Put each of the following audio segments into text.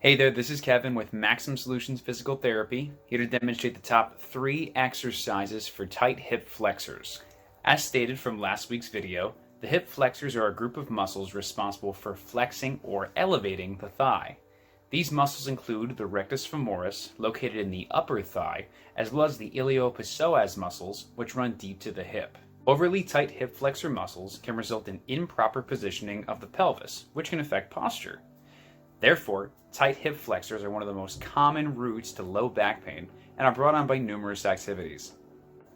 Hey there, this is Kevin with Maximum Solutions Physical Therapy, here to demonstrate the top 3 exercises for tight hip flexors. As stated from last week's video, the hip flexors are a group of muscles responsible for flexing or elevating the thigh. These muscles include the rectus femoris, located in the upper thigh, as well as the iliopsoas muscles, which run deep to the hip. Overly tight hip flexor muscles can result in improper positioning of the pelvis, which can affect posture. Therefore, tight hip flexors are one of the most common routes to low back pain and are brought on by numerous activities.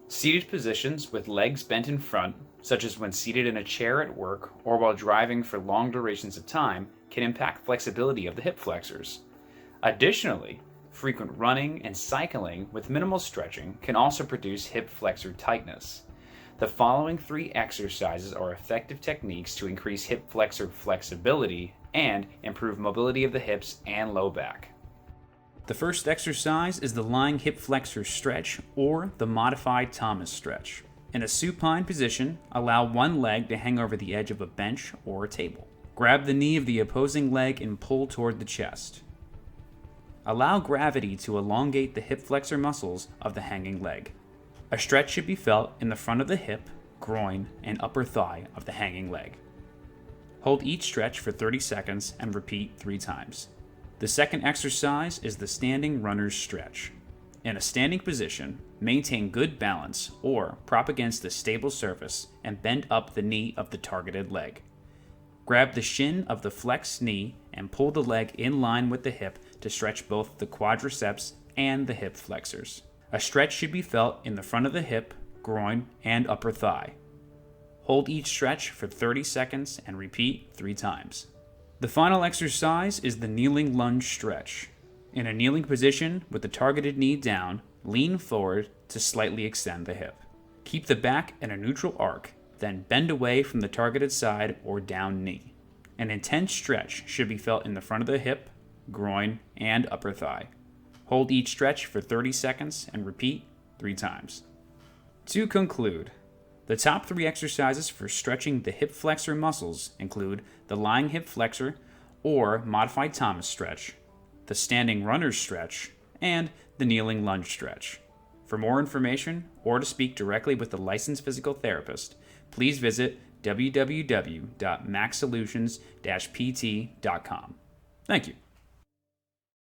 Seated positions with legs bent in front, such as when seated in a chair at work or while driving for long durations of time, can impact flexibility of the hip flexors. Additionally, frequent running and cycling with minimal stretching can also produce hip flexor tightness. The following 3 exercises are effective techniques to increase hip flexor flexibility and improve mobility of the hips and low back. The first exercise is the lying hip flexor stretch, or the modified Thomas stretch. In a supine position, allow one leg to hang over the edge of a bench or a table. Grab the knee of the opposing leg and pull toward the chest. Allow gravity to elongate the hip flexor muscles of the hanging leg. A stretch should be felt in the front of the hip, groin, and upper thigh of the hanging leg. Hold each stretch for 30 seconds and repeat 3 times. The second exercise is the standing runner's stretch. In a standing position, maintain good balance or prop against a stable surface and bend up the knee of the targeted leg. Grab the shin of the flexed knee and pull the leg in line with the hip to stretch both the quadriceps and the hip flexors. A stretch should be felt in the front of the hip, groin, and upper thigh. Hold each stretch for 30 seconds and repeat 3 times. The final exercise is the kneeling lunge stretch. In a kneeling position with the targeted knee down, lean forward to slightly extend the hip. Keep the back in a neutral arc, then bend away from the targeted side or down knee. An intense stretch should be felt in the front of the hip, groin, and upper thigh. Hold each stretch for 30 seconds and repeat 3 times. To conclude, the top 3 exercises for stretching the hip flexor muscles include the lying hip flexor or modified Thomas stretch, the standing runner's stretch, and the kneeling lunge stretch. For more information or to speak directly with a licensed physical therapist, please visit www.maxsolutions-pt.com. Thank you.